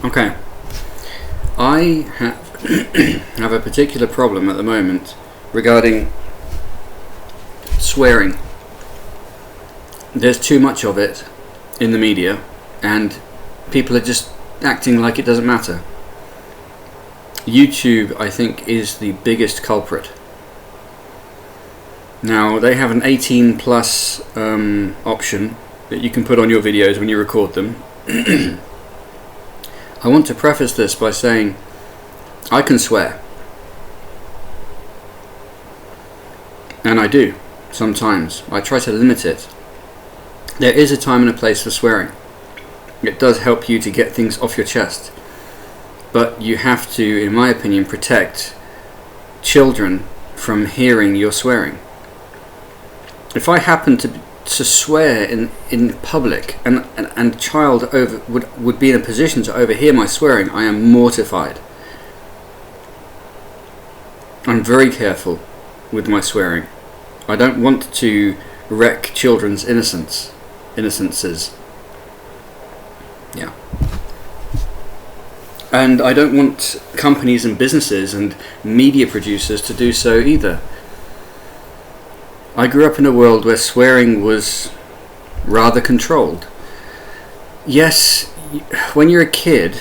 Okay. I have a particular problem at the moment regarding swearing. There's too much of it in the media, and people are just acting like it doesn't matter. YouTube, I think, is the biggest culprit. Now, they have an 18 plus option that you can put on your videos when you record them. I want to preface this by saying I can swear, and I do sometimes. I try to limit it. There is a time and a place for swearing. It does help you to get things off your chest, but you have to, in my opinion, protect children from hearing your swearing. If I happen to swear in public and a child would be in a position to overhear my swearing, I am mortified. I'm very careful with my swearing. I don't want to wreck children's innocences. Yeah. And I don't want companies and businesses and media producers to do so either. I grew up in a world where swearing was rather controlled. Yes, when you're a kid,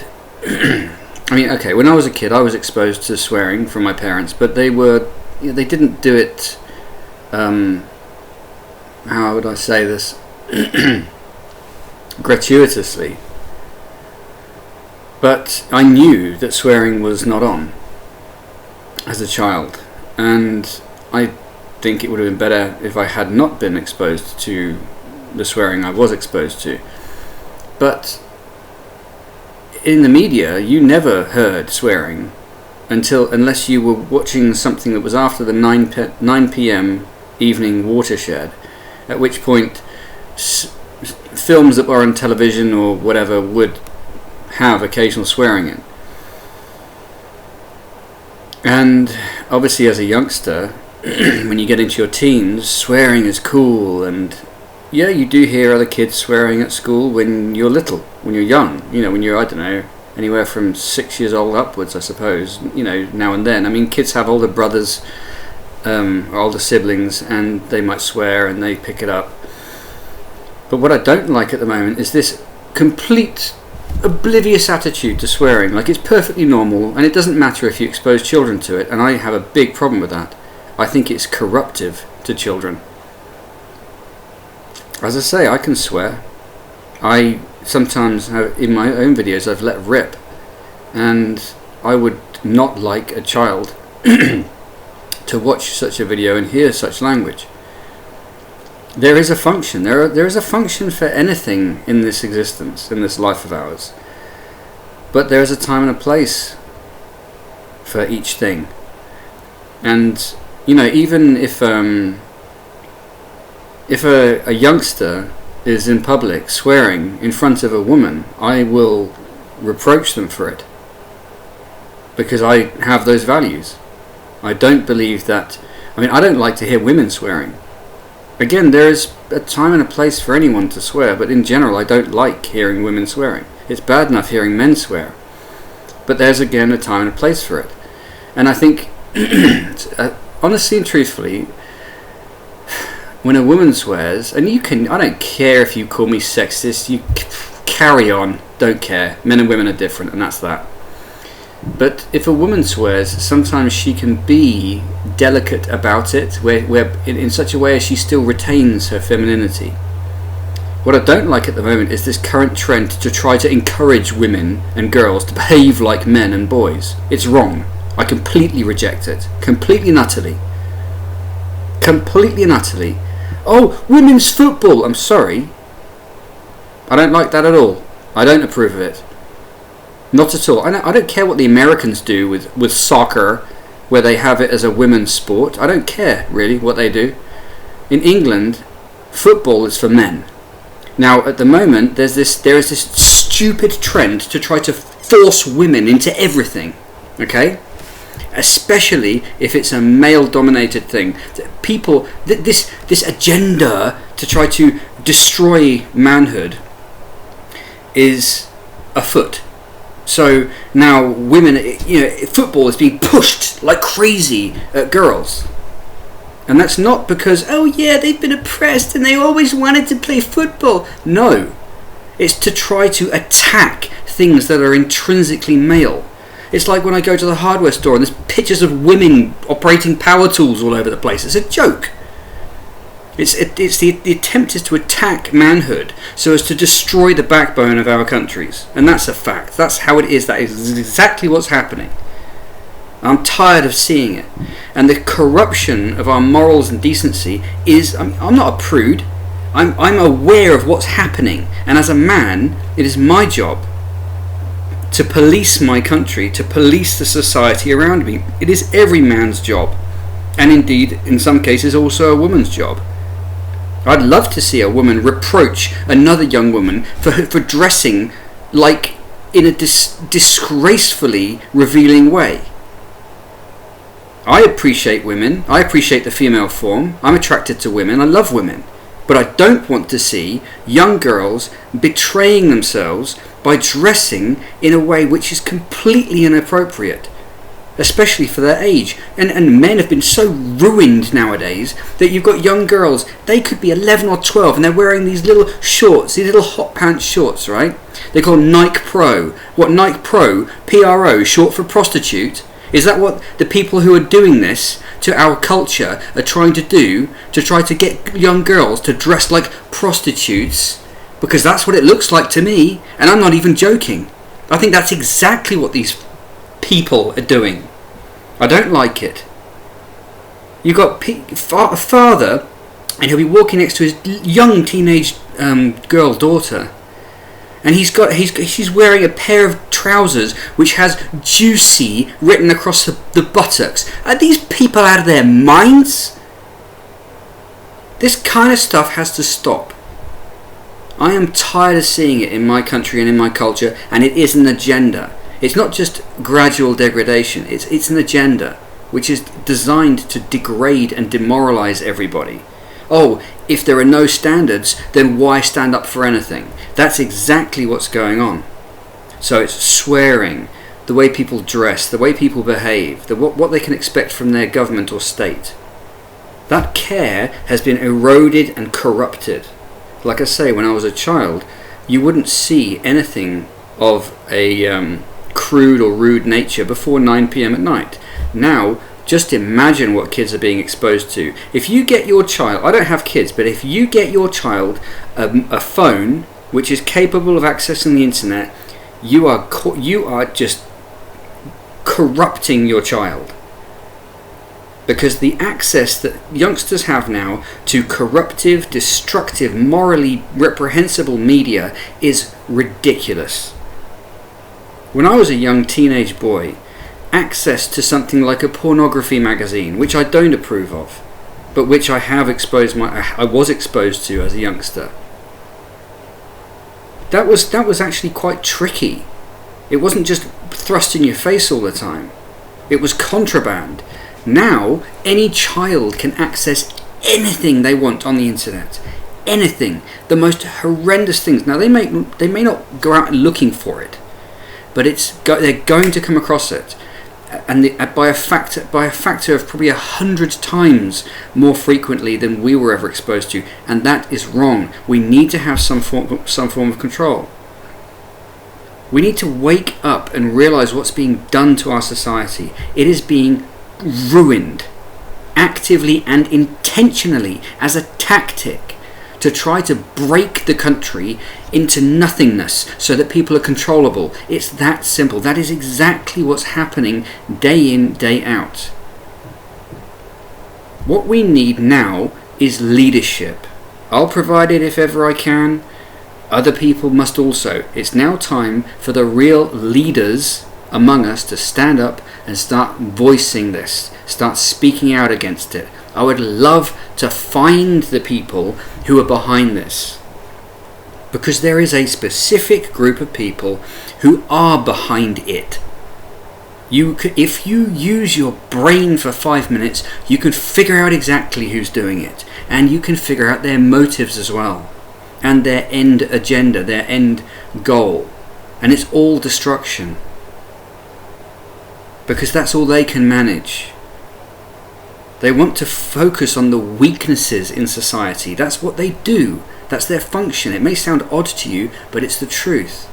when I was a kid, I was exposed to swearing from my parents, but they didn't do it, how would I say this, gratuitously. But I knew that swearing was not on as a child, and I think it would have been better if I had not been exposed to the swearing I was exposed to. But in the media, you never heard swearing unless you were watching something that was after the 9 p.m. evening watershed, at which point films that were on television or whatever would have occasional swearing in. And obviously as a youngster, when you get into your teens, swearing is cool, and yeah, you do hear other kids swearing at school when you're little, when you're young, when you're, I don't know, anywhere from 6 years old upwards, I suppose, now and then. I mean, kids have older brothers, older siblings, and they might swear and they pick it up. But what I don't like at the moment is this complete oblivious attitude to swearing, like it's perfectly normal and it doesn't matter if you expose children to it, and I have a big problem with that. I think it's corruptive to children. As I say, I can swear. I sometimes have, in my own videos, I've let rip, and I would not like a child to watch such a video and hear such language. There is a function. There is a function for anything in this existence, in this life of ours. But there is a time and a place for each thing. And even if a youngster is in public swearing in front of a woman, I will reproach them for it, because I have those values. I don't believe that. I don't like to hear women swearing. Again, there is a time and a place for anyone to swear, but in general I don't like hearing women swearing. It's bad enough hearing men swear, but there's again a time and a place for it. And I think honestly and truthfully, when a woman swears, and I don't care if you call me sexist, you carry on, don't care. Men and women are different, and that's that. But if a woman swears, sometimes she can be delicate about it, where in such a way as she still retains her femininity. What I don't like at the moment is this current trend to try to encourage women and girls to behave like men and boys. It's wrong. I completely reject it. Completely and utterly. Completely and utterly. Oh, women's football! I'm sorry. I don't like that at all. I don't approve of it. Not at all. I don't care what the Americans do with soccer, where they have it as a women's sport. I don't care, really, what they do. In England, football is for men. Now, at the moment, there is this stupid trend to try to force women into everything, okay? Especially if it's a male-dominated thing. People, this agenda to try to destroy manhood is afoot. So now women, football is being pushed like crazy at girls. And that's not because, oh yeah, they've been oppressed and they always wanted to play football. No. It's to try to attack things that are intrinsically male. It's like when I go to the hardware store and there's pictures of women operating power tools all over the place. It's a joke. The attempt is to attack manhood so as to destroy the backbone of our countries. And that's a fact. That's how it is. That is exactly what's happening. I'm tired of seeing it. And the corruption of our morals and decency is... I'm not a prude. I'm aware of what's happening. And as a man, it is my job to police my country, to police the society around me. It is every man's job. And indeed, in some cases, also a woman's job. I'd love to see a woman reproach another young woman for dressing like in a disgracefully revealing way. I appreciate women. I appreciate the female form. I'm attracted to women. I love women. But I don't want to see young girls betraying themselves by dressing in a way which is completely inappropriate, especially for their age. And men have been so ruined nowadays that you've got young girls, they could be 11 or 12 and they're wearing these little shorts, these little hot pants shorts, right? They call Nike Pro. What, Nike Pro? P-R-O, short for prostitute? Is that what the people who are doing this to our culture are trying to do, to try to get young girls to dress like prostitutes? Because that's what it looks like to me, and I'm not even joking. I think that's exactly what these people are doing. I don't like it. You've got a father, and he'll be walking next to his young teenage daughter, and she's wearing a pair of trousers which has juicy written across the buttocks. Are these people out of their minds? This kind of stuff has to stop. I am tired of seeing it in my country and in my culture, and it is an agenda. It's not just gradual degradation, it's an agenda which is designed to degrade and demoralize everybody. Oh, if there are no standards, then why stand up for anything? That's exactly what's going on. So it's swearing, the way people dress, the way people behave, what they can expect from their government or state. That care has been eroded and corrupted. Like I say, when I was a child, you wouldn't see anything of a crude or rude nature before 9 p.m. at night. Now, just imagine what kids are being exposed to. If you get your child, I don't have kids, but if you get your child a phone which is capable of accessing the internet, you are just corrupting your child. Because the access that youngsters have now to corruptive, destructive, morally reprehensible media is ridiculous. When I was a young teenage boy, access to something like a pornography magazine, which I don't approve of, but which I was exposed to as a youngster. That was actually quite tricky. It wasn't just thrust in your face all the time. It was contraband. Now, any child can access anything they want on the internet. Anything. The most horrendous things. Now, they may not go out looking for it, but they're going to come across it. And by a factor of probably 100 times more frequently than we were ever exposed to, and that is wrong. We need to have some form of control. We need to wake up and realize what's being done to our society. It is being ruined, actively and intentionally, as a tactic to try to break the country into nothingness so that people are controllable. It's that simple. That is exactly what's happening day in, day out. What we need now is leadership. I'll provide it if ever I can. Other people must also. It's now time for the real leaders among us to stand up and start voicing this, start speaking out against it. I would love to find the people who are behind this, because there is a specific group of people who are behind it. If you use your brain for 5 minutes, you can figure out exactly who's doing it, and you can figure out their motives as well, and their end agenda, their end goal. And it's all destruction. Because that's all they can manage. They want to focus on the weaknesses in society. That's what they do. That's their function. It may sound odd to you, but it's the truth.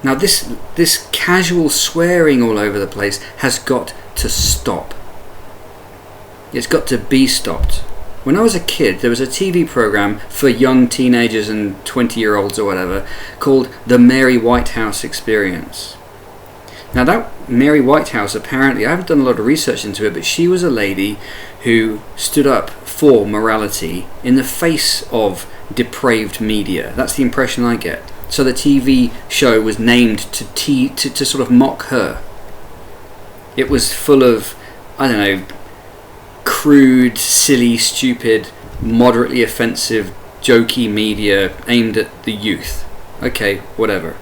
Now this casual swearing all over the place has got to stop. It's got to be stopped. When I was a kid, there was a TV program for young teenagers and 20-year-olds or whatever called The Mary Whitehouse Experience. Now that Mary Whitehouse, apparently, I haven't done a lot of research into it, but she was a lady who stood up for morality in the face of depraved media. That's the impression I get. So the TV show was named to sort of mock her. It was full of, I don't know, crude, silly, stupid, moderately offensive, jokey media aimed at the youth. Okay, whatever.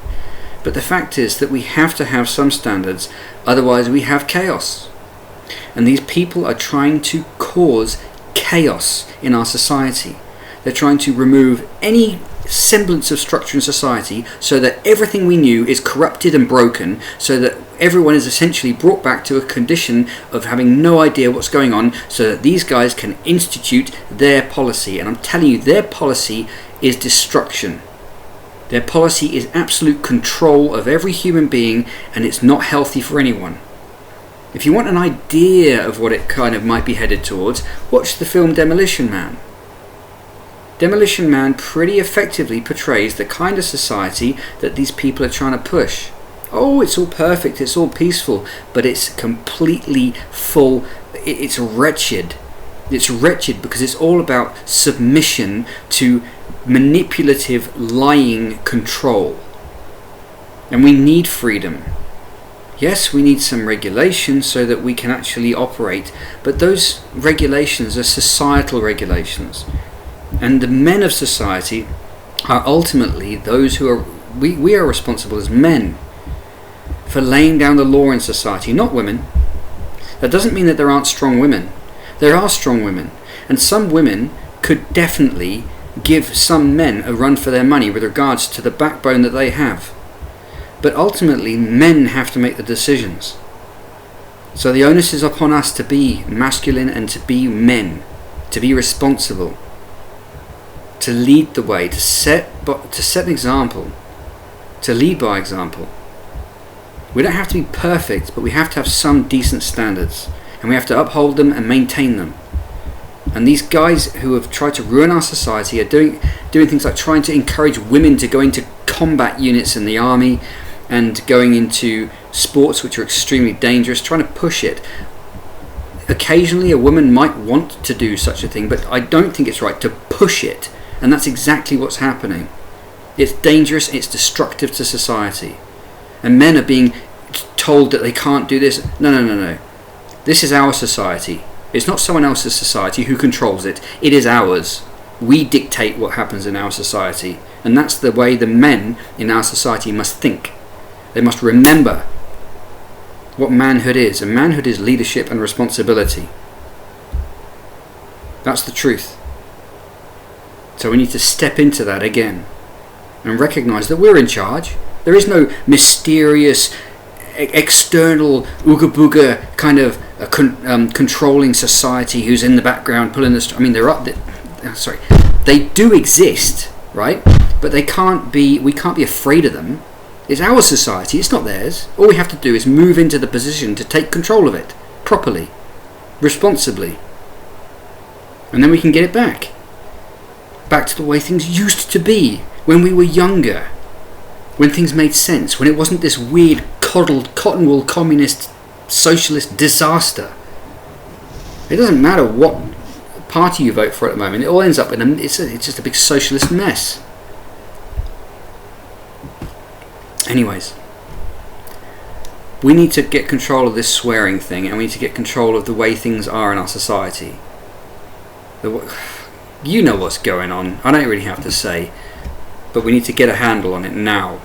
But the fact is that we have to have some standards, otherwise we have chaos. And these people are trying to cause chaos in our society. They're trying to remove any semblance of structure in society so that everything we knew is corrupted and broken, so that everyone is essentially brought back to a condition of having no idea what's going on, so that these guys can institute their policy. And I'm telling you, their policy is destruction. Their policy is absolute control of every human being, and it's not healthy for anyone. If you want an idea of what it kind of might be headed towards, watch the film Demolition Man. Demolition Man pretty effectively portrays the kind of society that these people are trying to push. Oh, it's all perfect, it's all peaceful, but it's completely full, it's wretched. It's wretched because it's all about submission to manipulative, lying control. And we need freedom. Yes, we need some regulations so that we can actually operate, but those regulations are societal regulations. And the men of society are ultimately those who are, we are responsible as men for laying down the law in society, not women. That doesn't mean that there aren't strong women. There are strong women, and some women could definitely give some men a run for their money with regards to the backbone that they have. But ultimately, men have to make the decisions. So the onus is upon us to be masculine and to be men, to be responsible, to lead the way, to set an example, to lead by example. We don't have to be perfect, but we have to have some decent standards, and we have to uphold them and maintain them. And these guys who have tried to ruin our society are doing things like trying to encourage women to go into combat units in the army and going into sports which are extremely dangerous, trying to push it. Occasionally a woman might want to do such a thing, but I don't think it's right to push it. And that's exactly what's happening. It's dangerous, it's destructive to society. And men are being told that they can't do this. No. This is our society. It's not someone else's society who controls it. It is ours. We dictate what happens in our society. And that's the way the men in our society must think. They must remember what manhood is. And manhood is leadership and responsibility. That's the truth. So we need to step into that again and recognize that we're in charge. There is no mysterious external ooga booga kind of controlling society who's in the background pulling the they do exist, right? But we can't be afraid of them. It's our society, it's not theirs. All we have to do is move into the position to take control of it properly, responsibly, and then we can get it back to the way things used to be when we were younger, when things made sense, when it wasn't this weird coddled cotton wool communist socialist disaster. It doesn't matter what party you vote for at the moment, it all ends up in it's just a big socialist mess. Anyways, we need to get control of this swearing thing, and we need to get control of the way things are in our society. You know what's going on, I don't really have to say, but we need to get a handle on it now.